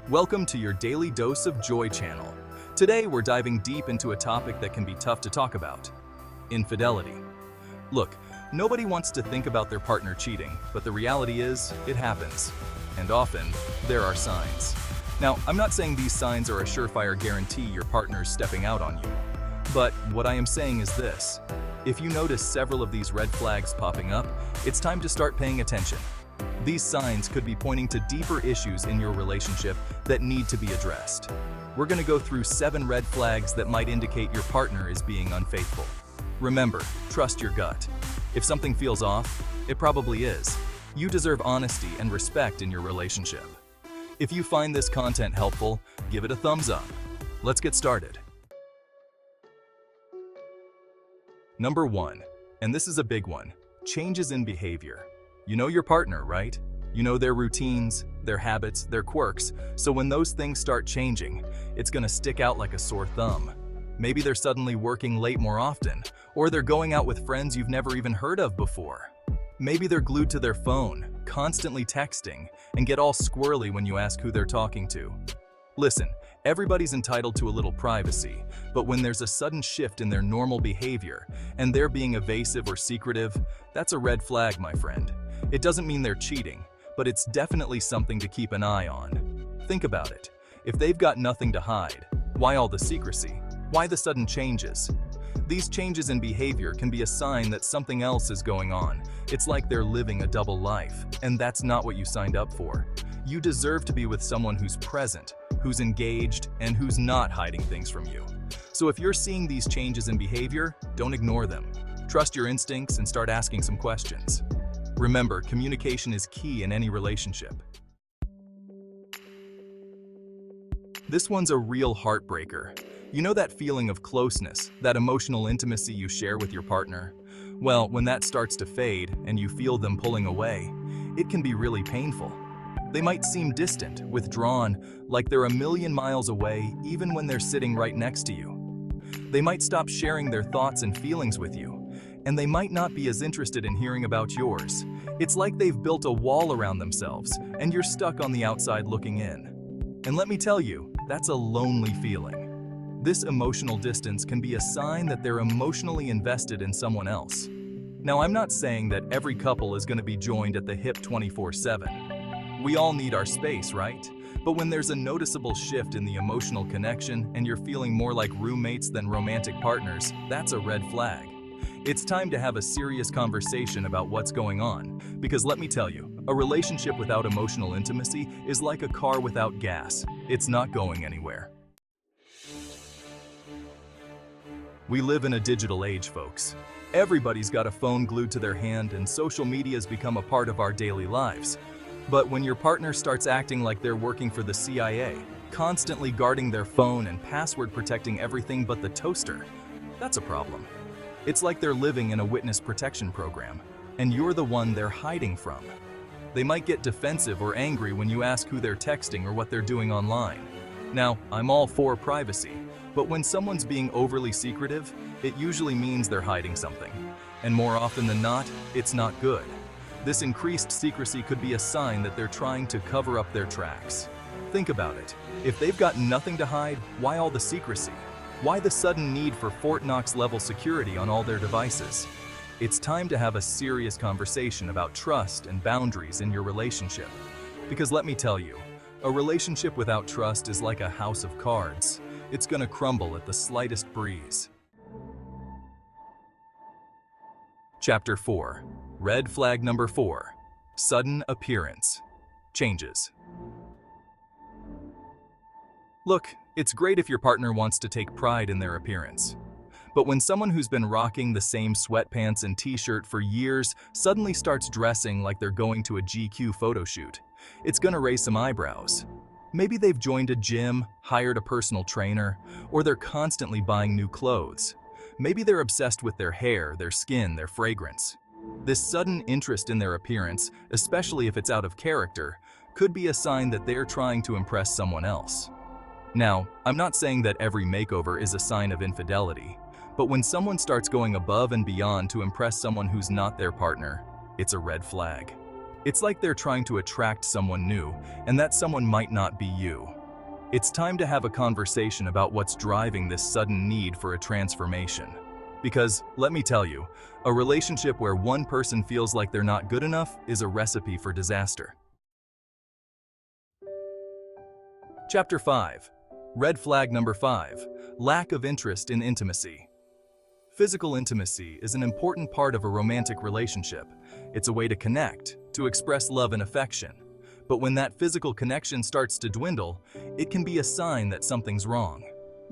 Welcome to your Daily Dose of Joy channel. Today we're diving deep into a topic that can be tough to talk about: infidelity. Look, nobody wants to think about their partner cheating, but the reality is, it happens. And often, there are signs. Now, I'm not saying these signs are a surefire guarantee your partner's stepping out on you. But what I am saying is this: if you notice several of these red flags popping up, it's time to start paying attention. These signs could be pointing to deeper issues in your relationship that need to be addressed. We're going to go through 7 red flags that might indicate your partner is being unfaithful. Remember, trust your gut. If something feels off, it probably is. You deserve honesty and respect in your relationship. If you find this content helpful, give it a thumbs up. Let's get started. Number 1, and this is a big one: changes in behavior. You know your partner, right? You know their routines, their habits, their quirks, so when those things start changing, it's gonna stick out like a sore thumb. Maybe they're suddenly working late more often, or they're going out with friends you've never even heard of before. Maybe they're glued to their phone, constantly texting, and get all squirrely when you ask who they're talking to. Listen, everybody's entitled to a little privacy, but when there's a sudden shift in their normal behavior, and they're being evasive or secretive, that's a red flag, my friend. It doesn't mean they're cheating, but it's definitely something to keep an eye on. Think about it. If they've got nothing to hide, why all the secrecy? Why the sudden changes? These changes in behavior can be a sign that something else is going on. It's like they're living a double life, and that's not what you signed up for. You deserve to be with someone who's present, who's engaged, and who's not hiding things from you. So if you're seeing these changes in behavior, don't ignore them. Trust your instincts and start asking some questions. Remember, communication is key in any relationship. This one's a real heartbreaker. You know that feeling of closeness, that emotional intimacy you share with your partner? Well, when that starts to fade and you feel them pulling away, it can be really painful. They might seem distant, withdrawn, like they're a million miles away even when they're sitting right next to you. They might stop sharing their thoughts and feelings with you, and they might not be as interested in hearing about yours. It's like they've built a wall around themselves, and you're stuck on the outside looking in. And let me tell you, that's a lonely feeling. This emotional distance can be a sign that they're emotionally invested in someone else. Now, I'm not saying that every couple is going to be joined at the hip 24/7. We all need our space, right? But when there's a noticeable shift in the emotional connection and you're feeling more like roommates than romantic partners, that's a red flag. It's time to have a serious conversation about what's going on, because let me tell you, a relationship without emotional intimacy is like a car without gas. It's not going anywhere. We live in a digital age, folks. Everybody's got a phone glued to their hand, and social media's become a part of our daily lives. But when your partner starts acting like they're working for the CIA, constantly guarding their phone and password protecting everything but the toaster, that's a problem. It's like they're living in a witness protection program, and you're the one they're hiding from. They might get defensive or angry when you ask who they're texting or what they're doing online. Now, I'm all for privacy, but when someone's being overly secretive, it usually means they're hiding something. And more often than not, it's not good. This increased secrecy could be a sign that they're trying to cover up their tracks. Think about it. If they've got nothing to hide, why all the secrecy? Why the sudden need for Fort Knox-level security on all their devices? It's time to have a serious conversation about trust and boundaries in your relationship. Because let me tell you, a relationship without trust is like a house of cards. It's gonna crumble at the slightest breeze. Chapter 4. Red flag number 4. Sudden appearance. Changes. Look, it's great if your partner wants to take pride in their appearance. But when someone who's been rocking the same sweatpants and t-shirt for years suddenly starts dressing like they're going to a GQ photo shoot, it's gonna raise some eyebrows. Maybe they've joined a gym, hired a personal trainer, or they're constantly buying new clothes. Maybe they're obsessed with their hair, their skin, their fragrance. This sudden interest in their appearance, especially if it's out of character, could be a sign that they're trying to impress someone else. Now, I'm not saying that every makeover is a sign of infidelity, but when someone starts going above and beyond to impress someone who's not their partner, it's a red flag. It's like they're trying to attract someone new, and that someone might not be you. It's time to have a conversation about what's driving this sudden need for a transformation. Because, let me tell you, a relationship where one person feels like they're not good enough is a recipe for disaster. Chapter 5. Red flag number 5. Lack of interest in intimacy. Physical intimacy is an important part of a romantic relationship. It's a way to connect, to express love and affection. But when that physical connection starts to dwindle, it can be a sign that something's wrong.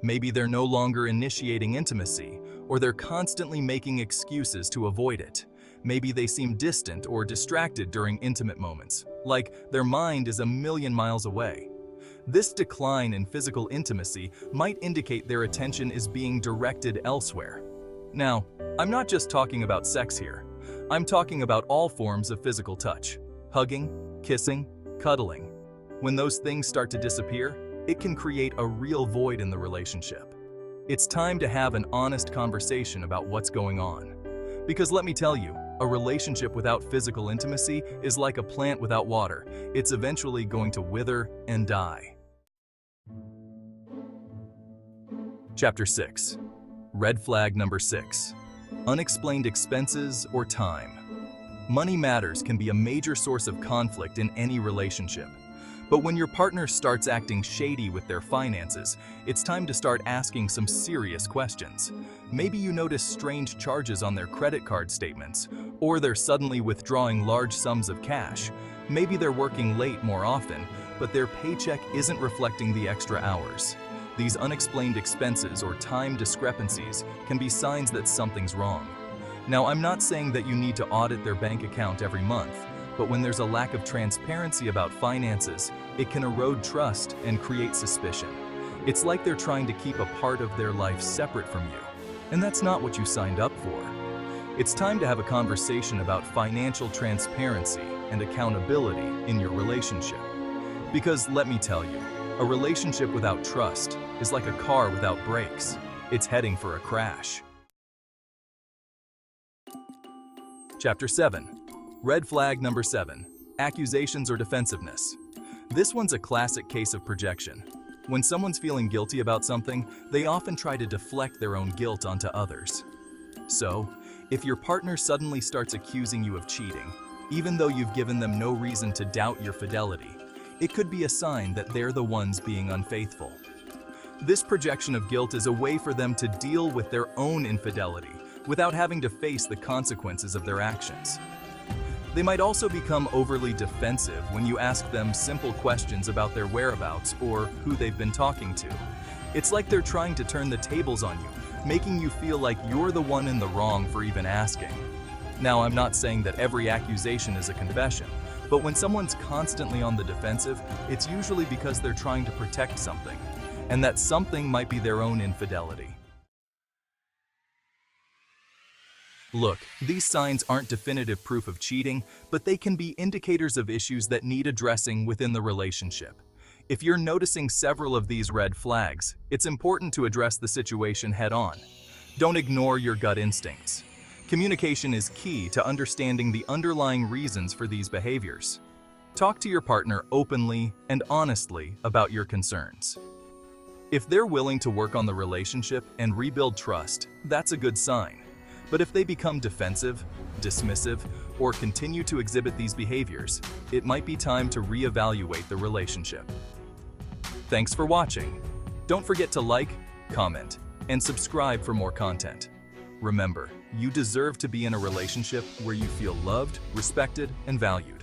Maybe they're no longer initiating intimacy, or they're constantly making excuses to avoid it. Maybe they seem distant or distracted during intimate moments, like their mind is a million miles away. This decline in physical intimacy might indicate their attention is being directed elsewhere. Now, I'm not just talking about sex here. I'm talking about all forms of physical touch. Hugging, kissing, cuddling. When those things start to disappear, it can create a real void in the relationship. It's time to have an honest conversation about what's going on. Because let me tell you, a relationship without physical intimacy is like a plant without water. It's eventually going to wither and die. Chapter 6. Red flag number 6. Unexplained expenses or time. Money matters can be a major source of conflict in any relationship. But when your partner starts acting shady with their finances, it's time to start asking some serious questions. Maybe you notice strange charges on their credit card statements, or they're suddenly withdrawing large sums of cash. Maybe they're working late more often, but their paycheck isn't reflecting the extra hours. These unexplained expenses or time discrepancies can be signs that something's wrong. Now, I'm not saying that you need to audit their bank account every month, but when there's a lack of transparency about finances, it can erode trust and create suspicion. It's like they're trying to keep a part of their life separate from you, and that's not what you signed up for. It's time to have a conversation about financial transparency and accountability in your relationship. Because let me tell you, a relationship without trust is like a car without brakes. It's heading for a crash. Chapter 7. Red flag number 7. Accusations or defensiveness. This one's a classic case of projection. When someone's feeling guilty about something, they often try to deflect their own guilt onto others. So, if your partner suddenly starts accusing you of cheating, even though you've given them no reason to doubt your fidelity, it could be a sign that they're the ones being unfaithful. This projection of guilt is a way for them to deal with their own infidelity without having to face the consequences of their actions. They might also become overly defensive when you ask them simple questions about their whereabouts or who they've been talking to. It's like they're trying to turn the tables on you, making you feel like you're the one in the wrong for even asking. Now, I'm not saying that every accusation is a confession, but when someone's constantly on the defensive, it's usually because they're trying to protect something, and that something might be their own infidelity. Look, these signs aren't definitive proof of cheating, but they can be indicators of issues that need addressing within the relationship. If you're noticing several of these red flags, it's important to address the situation head-on. Don't ignore your gut instincts. Communication is key to understanding the underlying reasons for these behaviors. Talk to your partner openly and honestly about your concerns. If they're willing to work on the relationship and rebuild trust, that's a good sign. But if they become defensive, dismissive, or continue to exhibit these behaviors, it might be time to reevaluate the relationship. Thanks for watching. Don't forget to like, comment, and subscribe for more content. Remember, you deserve to be in a relationship where you feel loved, respected, and valued.